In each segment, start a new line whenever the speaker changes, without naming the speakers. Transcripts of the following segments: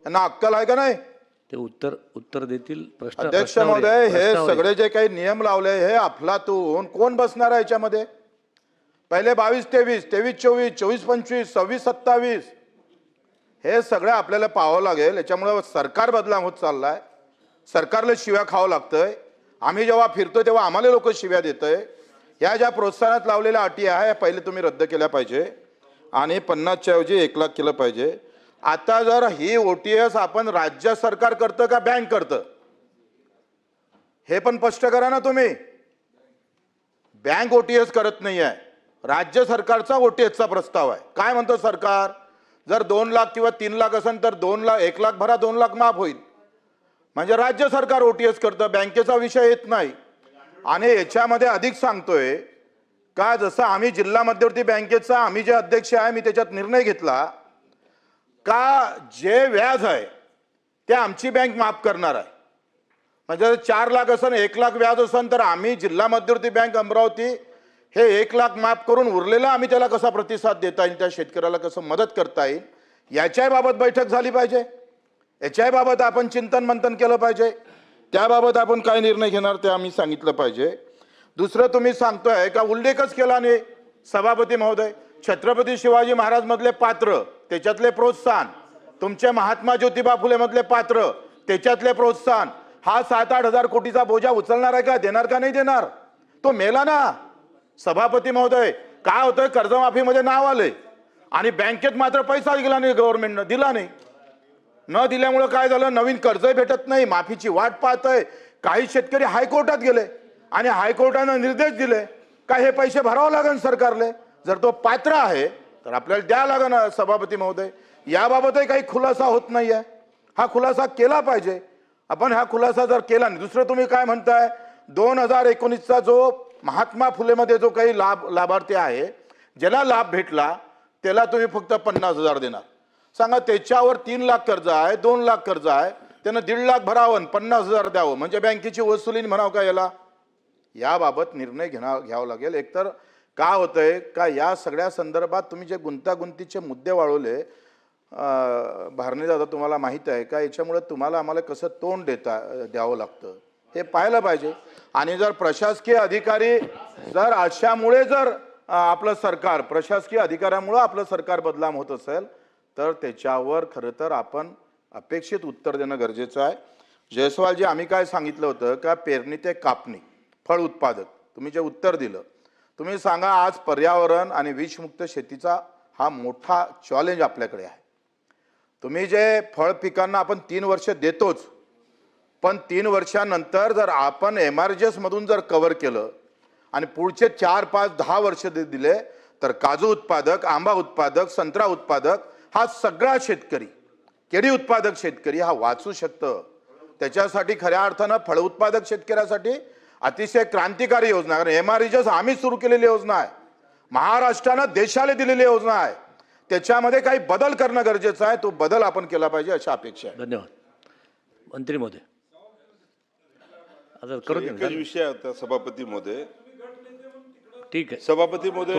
त्यांना अक्कल आहे का नाही?
ते उत्तर देतील.
अध्यक्ष महोदय, हे सगळे जे काही नियम लावले हे अफलातून कोण बसणार आहे याच्यामध्ये? पहिले 22-23, 23-24, 24-25, 26-27 हे सगळं आपल्याला पाहावं लागेल. याच्यामुळे सरकार बदलाव होत चाललाय. सरकारला शिव्या खावं लागतंय. आम्ही जेव्हा फिरतो तेव्हा आम्हाला लोक शिव्या देतंय. या ज्या प्रोत्साहनात लावलेल्या अटी आहे पहिले तुम्ही रद्द केल्या पाहिजे आणि 50च्या ऐवजी 1 लाख केलं पाहिजे. आता जर ही OTS आपण राज्य सरकार करतं का बँक करतं हे पण स्पष्ट करा ना तुम्ही. बँक OTS करत नाही आहे, राज्य सरकारचा OTSचा प्रस्ताव आहे. काय म्हणतो सरकार? जर 2 लाख किंवा 3 लाख असेल तर 2 लाख 1 लाख भरा, 2 लाख माफ होईल. म्हणजे राज्य सरकार OTS करतं, बँकेचा विषय येत नाही. आणि याच्यामध्ये अधिक सांगतोय का, जसं आम्ही जिल्हा मध्यवर्ती बँकेचा आम्ही जे अध्यक्ष आहे मी त्याच्यात निर्णय घेतला का जे व्याज आहे ते आमची बँक माफ करणार आहे. म्हणजे 4 लाख असेल 1 लाख व्याज असेल तर आम्ही जिल्हा मध्यवर्ती बँक अमरावती हे 1 लाख माफ करून उरलेला आम्ही त्याला कसा प्रतिसाद देता येईल, त्या शेतकऱ्याला कसं मदत करता येईल याच्या बाबत बैठक झाली पाहिजे. याच्या बाबत आपण चिंतन मंथन केलं पाहिजे. त्याबाबत आपण काय निर्णय घेणार ते आम्ही सांगितलं पाहिजे. दुसरं तुम्ही सांगतोय का उल्लेखच केला नाही सभापती महोदय. छत्रपती शिवाजी महाराज मधले पात्र त्याच्यातले प्रोत्साहन, तुमचे महात्मा ज्योतिबा फुले मधले पात्र त्याच्यातले प्रोत्साहन, हा 7-8 हजार कोटीचा बोजा उचलणार आहे का? देणार का नाही देणार? तो मेला ना सभापती महोदय. काय होतंय, कर्जमाफीमध्ये नाव आलंय आणि बँकेत मात्र पैसा दिला नाही, गव्हर्नमेंटनं दिला नाही. न दिल्यामुळे काय झालं, नवीन कर्जही भेटत नाही, माफीची वाट पाहतोय. काही शेतकरी हायकोर्टात गेले आणि हायकोर्टानं निर्देश दिले का हे पैसे भरावं लागेल सरकारले. जर तो पात्र आहे तर आपल्याला द्यावं लागेल. सभापती महोदय, याबाबतही काही खुलासा होत नाही आहे. हा खुलासा केला पाहिजे आपण. हा खुलासा जर केला नाही, दुसरं तुम्ही काय म्हणताय, 2019चा जो महात्मा फुलेमध्ये जो काही लाभार्थी आहे ज्याला लाभ भेटला त्याला तुम्ही फक्त 50,000 देणार. सांगा, त्याच्यावर 3 लाख कर्ज आहे, 2 लाख कर्ज आहे, त्यानं 1.5 लाख भरावं 50,000 द्यावं म्हणजे बँकेची वसुली म्हणावं का याला? याबाबत निर्णय घ्यावा लागेल. एकतर का होतंय का या सगळ्या संदर्भात तुम्ही जे गुंतागुंतीचे मुद्दे वाढवले भारणे दादा, तुम्हाला माहित आहे का याच्यामुळे तुम्हाला आम्हाला कसं तोंड द्यावं लागतं हे पाहायला पाहिजे. आणि जर प्रशासकीय अधिकारी जर अशामुळे जर आपलं सरकार प्रशासकीय अधिकाऱ्यामुळे आपलं सरकार बदनाम होत असेल तर त्याच्यावर खरं तर आपण अपेक्षित उत्तर देणं गरजेचं आहे. जयस्वालजी, आम्ही काय सांगितलं होतं का पेरणी ते कापणी फळ उत्पादक तुम्ही जे उत्तर दिलं, तुम्ही सांगा आज पर्यावरण आणि विषमुक्त शेतीचा हा मोठा चॅलेंज आपल्याकडे आहे. तुम्ही जे फळ पिकांना आपण 3 वर्ष देतोच, पण 3 वर्षानंतर जर आपण MRGS मधून जर कव्हर केलं आणि पुढचे 4, 5, 10 वर्ष दिले तर काजू उत्पादक, आंबा उत्पादक, संत्रा उत्पादक हा सगळा शेतकरी, केळी उत्पादक शेतकरी हा वाचू शकतं. त्याच्यासाठी खऱ्या अर्थानं फळ उत्पादक शेतकऱ्यासाठी अतिशय क्रांतिकारी योजना, कारण MRGS आम्ही सुरू केलेली योजना आहे, महाराष्ट्रानं देशाला दिलेली योजना आहे. त्याच्यामध्ये काही बदल करणं गरजेचं आहे. तो बदल आपण केला पाहिजे अशी अपेक्षा आहे.
धन्यवाद. मंत्री महोदय, आता करू
एकच विषय होता सभापती महोदय.
ठीक आहे,
सभापती महोदय,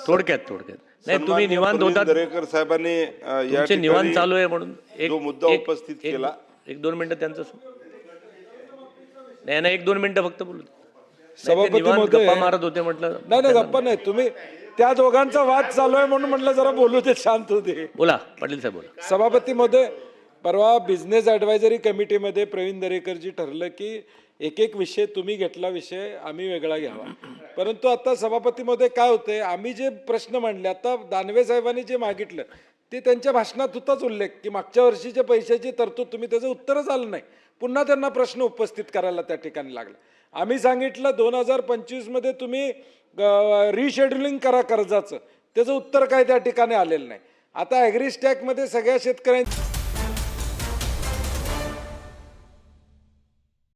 थोडक्यात नाही, तुम्ही निवांत होतात.
दरेकर साहेबांनी या
तुमचे निवांत
ठिकाणी
चालू आहे म्हणून
जो मुद्दा उपस्थित केला,
1-2 मिनिटं त्यांचं नाही 1-2 मिनिटं फक्त बोलू.
सभापती महोदय,
गप्पा मारत होते म्हटलं.
नाही गप्पा नाही, तुम्ही त्या दोघांचा वाद चालू आहे म्हणून म्हटलं जरा बोलू दे, शांत होते.
बोला पाटील साहेब, बोला.
सभापती महोदय, परवा बिझनेस ॲडवायझरी कमिटीमध्ये प्रवीण दरेकरजी ठरलं की एक विषय तुम्ही घेतला विषय आम्ही वेगळा घ्यावा. परंतु आता सभापती महोदय काय होतंय, आम्ही जे प्रश्न मांडले, आता दानवे साहेबांनी जे मागितलं ते त्यांच्या भाषणात होताच उल्लेख की मागच्या वर्षीच्या पैशाची तरतूद, तुम्ही त्याचं उत्तरच आलं नाही. पुन्हा त्यांना प्रश्न उपस्थित करायला त्या ठिकाणी लागला. आम्ही सांगितलं 2025 मध्ये तुम्ही रिशेड्युलिंग करा कर्जाचं, त्याचं उत्तर काय त्या ठिकाणी आलेलं नाही. आता ॲग्री स्टॅकमध्ये सगळ्या शेतकऱ्यांची